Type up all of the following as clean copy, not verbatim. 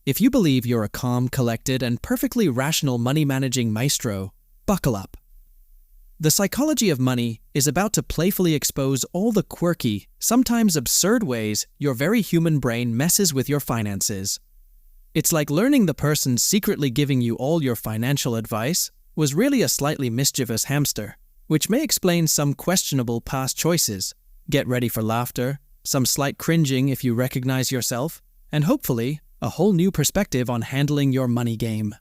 If you believe you're a calm, collected, and perfectly rational money-managing maestro, buckle up. The psychology of money is about to playfully expose all the quirky, sometimes absurd ways your very human brain messes with your finances. It's like learning the person secretly giving you all your financial advice was really a slightly mischievous hamster, which may explain some questionable past choices. Get ready for laughter, some slight cringing if you recognize yourself, and hopefully, a whole new perspective on handling your money game.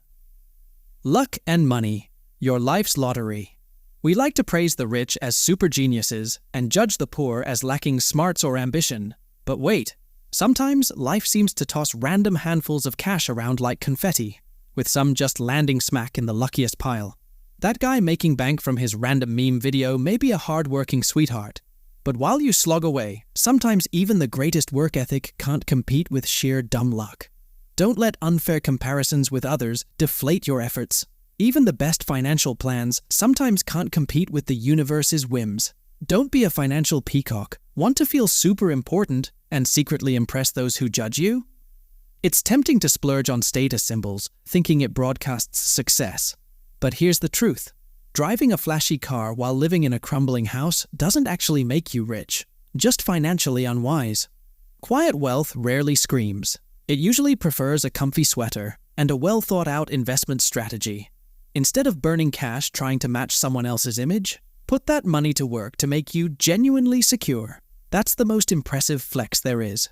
Luck and money, your life's lottery. We like to praise the rich as super geniuses and judge the poor as lacking smarts or ambition. But wait, sometimes life seems to toss random handfuls of cash around like confetti, with some just landing smack in the luckiest pile. That guy making bank from his random meme video may be a hard-working sweetheart, but while you slog away, sometimes even the greatest work ethic can't compete with sheer dumb luck. Don't let unfair comparisons with others deflate your efforts. Even the best financial plans sometimes can't compete with the universe's whims. Don't be a financial peacock. Want to feel super important and secretly impress those who judge you? It's tempting to splurge on status symbols, thinking it broadcasts success. But here's the truth. Driving a flashy car while living in a crumbling house doesn't actually make you rich, just financially unwise. Quiet wealth rarely screams. It usually prefers a comfy sweater and a well-thought-out investment strategy. Instead of burning cash trying to match someone else's image, put that money to work to make you genuinely secure. That's the most impressive flex there is.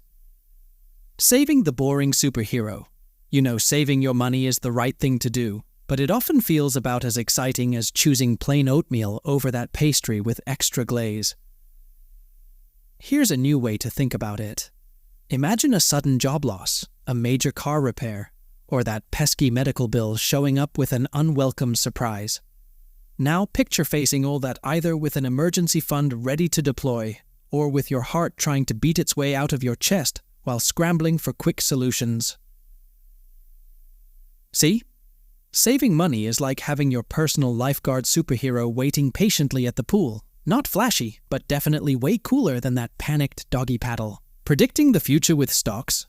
Saving the boring superhero. You know, saving your money is the right thing to do, but it often feels about as exciting as choosing plain oatmeal over that pastry with extra glaze. Here's a new way to think about it. Imagine a sudden job loss, a major car repair, or that pesky medical bill showing up with an unwelcome surprise. Now picture facing all that either with an emergency fund ready to deploy, or with your heart trying to beat its way out of your chest while scrambling for quick solutions. See? Saving money is like having your personal lifeguard superhero waiting patiently at the pool. Not flashy, but definitely way cooler than that panicked doggy paddle. Predicting the future with stocks.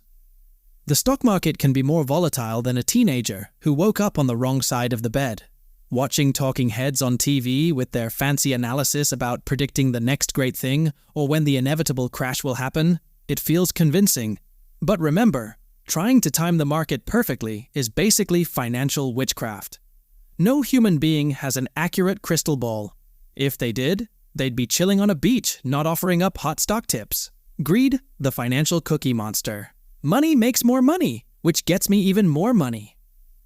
The stock market can be more volatile than a teenager who woke up on the wrong side of the bed. Watching talking heads on TV with their fancy analysis about predicting the next great thing or when the inevitable crash will happen, it feels convincing. But remember, trying to time the market perfectly is basically financial witchcraft. No human being has an accurate crystal ball. If they did, they'd be chilling on a beach, not offering up hot stock tips. Greed, the financial cookie monster. Money makes more money, which gets me even more money.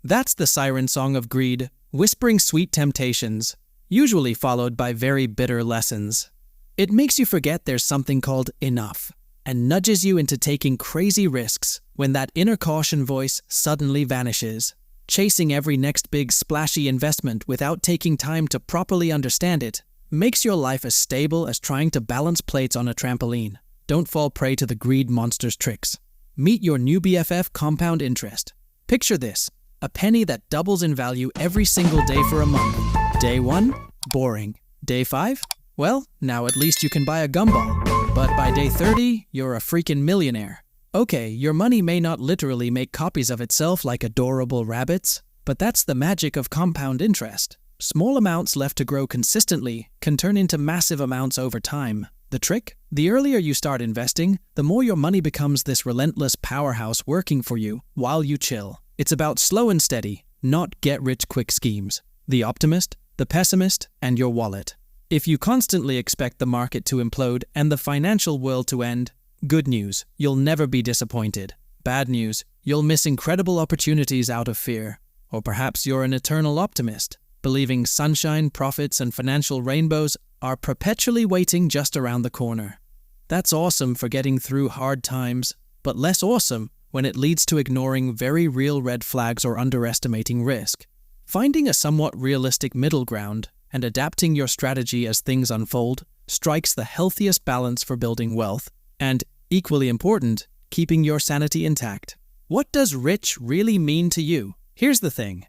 That's the siren song of greed, whispering sweet temptations, usually followed by very bitter lessons. It makes you forget there's something called enough, and nudges you into taking crazy risks when that inner caution voice suddenly vanishes. Chasing every next big splashy investment without taking time to properly understand it makes your life as stable as trying to balance plates on a trampoline. Don't fall prey to the greed monster's tricks. Meet your new BFF, compound interest. Picture this, a penny that doubles in value every single day for a month. Day 1, boring. Day 5, well, now at least you can buy a gumball. But by day 30, you're a freaking millionaire. Okay, your money may not literally make copies of itself like adorable rabbits, but that's the magic of compound interest. Small amounts left to grow consistently can turn into massive amounts over time. The trick? The earlier you start investing, the more your money becomes this relentless powerhouse working for you while you chill. It's about slow and steady, not get-rich-quick schemes. The optimist, the pessimist, and your wallet. If you constantly expect the market to implode and the financial world to end, good news, you'll never be disappointed. Bad news, you'll miss incredible opportunities out of fear. Or perhaps you're an eternal optimist, believing sunshine, profits, and financial rainbows are perpetually waiting just around the corner. That's awesome for getting through hard times, but less awesome when it leads to ignoring very real red flags or underestimating risk. Finding a somewhat realistic middle ground and adapting your strategy as things unfold strikes the healthiest balance for building wealth and, equally important, keeping your sanity intact. What does rich really mean to you? Here's the thing.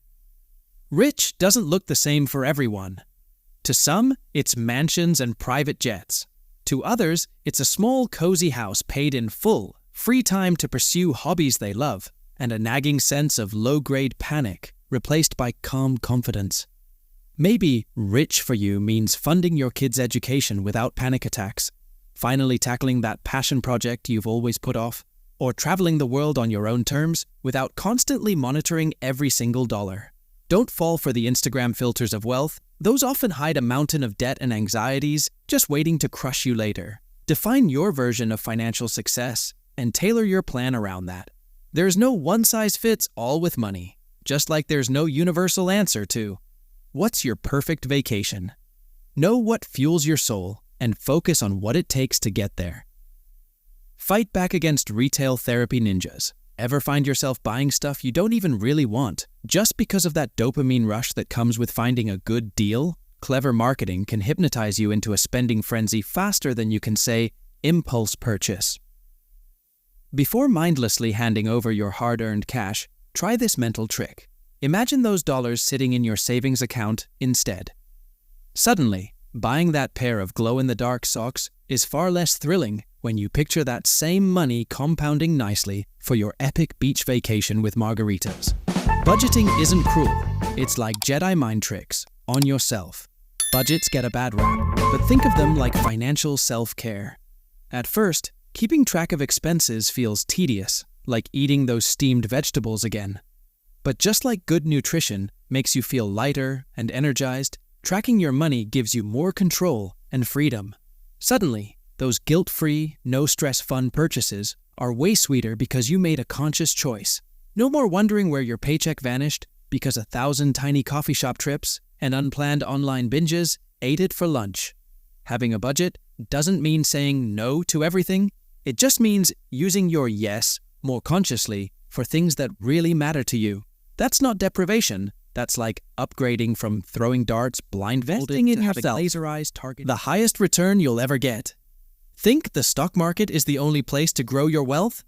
Rich doesn't look the same for everyone. To some, it's mansions and private jets. To others, it's a small, cozy house paid in full, free time to pursue hobbies they love, and a nagging sense of low-grade panic replaced by calm confidence. Maybe rich for you means funding your kids' education without panic attacks, finally tackling that passion project you've always put off, or traveling the world on your own terms without constantly monitoring every single dollar. Don't fall for the Instagram filters of wealth. Those often hide a mountain of debt and anxieties just waiting to crush you later. Define your version of financial success and tailor your plan around that. There's no one-size-fits-all with money, just like there's no universal answer to what's your perfect vacation. Know what fuels your soul and focus on what it takes to get there. Fight back against retail therapy ninjas. Ever find yourself buying stuff you don't even really want just because of that dopamine rush that comes with finding a good deal? Clever marketing can hypnotize you into a spending frenzy faster than you can say impulse purchase. Before mindlessly handing over your hard-earned cash, try this mental trick. Imagine those dollars sitting in your savings account instead. Suddenly, buying that pair of glow-in-the-dark socks is far less thrilling when you picture that same money compounding nicely for your epic beach vacation with margaritas. Budgeting isn't cruel. It's like Jedi mind tricks on yourself. Budgets get a bad rap, but think of them like financial self-care. At first, keeping track of expenses feels tedious, like eating those steamed vegetables again. But just like good nutrition makes you feel lighter and energized, tracking your money gives you more control and freedom. Suddenly, those guilt-free, no-stress fun purchases are way sweeter because you made a conscious choice. No more wondering where your paycheck vanished because 1,000 tiny coffee shop trips and unplanned online binges ate it for lunch. Having a budget doesn't mean saying no to everything. It just means using your yes more consciously for things that really matter to you. That's not deprivation. That's like upgrading from throwing darts blind vesting in yourself. Laser-eyed target. The highest return you'll ever get. Think the stock market is the only place to grow your wealth?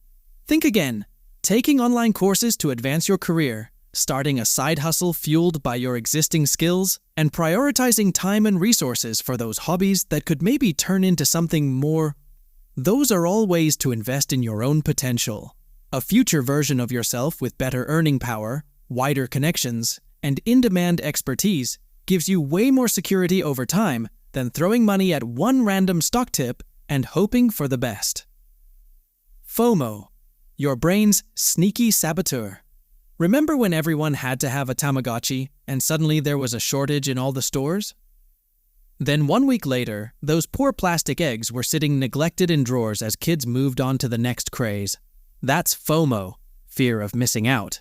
Think again. Taking online courses to advance your career, starting a side hustle fueled by your existing skills, and prioritizing time and resources for those hobbies that could maybe turn into something more. Those are all ways to invest in your own potential. A future version of yourself with better earning power, wider connections, and in-demand expertise gives you way more security over time than throwing money at one random stock tip and hoping for the best. FOMO, your brain's sneaky saboteur. Remember when everyone had to have a Tamagotchi and suddenly there was a shortage in all the stores? Then 1 week later, those poor plastic eggs were sitting neglected in drawers as kids moved on to the next craze. That's FOMO, fear of missing out.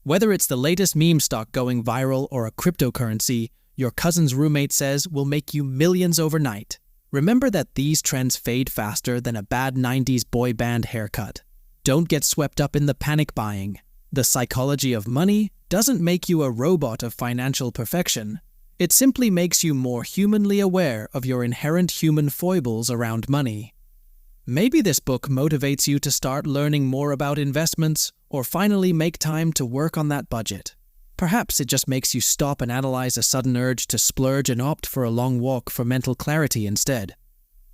Whether it's the latest meme stock going viral or a cryptocurrency your cousin's roommate says will make you millions overnight, remember that these trends fade faster than a bad 90s boy band haircut. Don't get swept up in the panic buying. The psychology of money doesn't make you a robot of financial perfection. It simply makes you more humanly aware of your inherent human foibles around money. Maybe this book motivates you to start learning more about investments or finally make time to work on that budget. Perhaps it just makes you stop and analyze a sudden urge to splurge and opt for a long walk for mental clarity instead.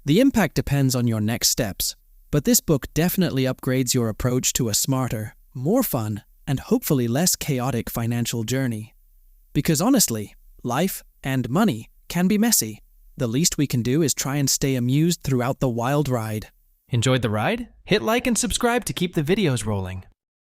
The impact depends on your next steps, but this book definitely upgrades your approach to a smarter, more fun, and hopefully less chaotic financial journey. Because honestly, life and money can be messy. The least we can do is try and stay amused throughout the wild ride. Enjoyed the ride? Hit like and subscribe to keep the videos rolling.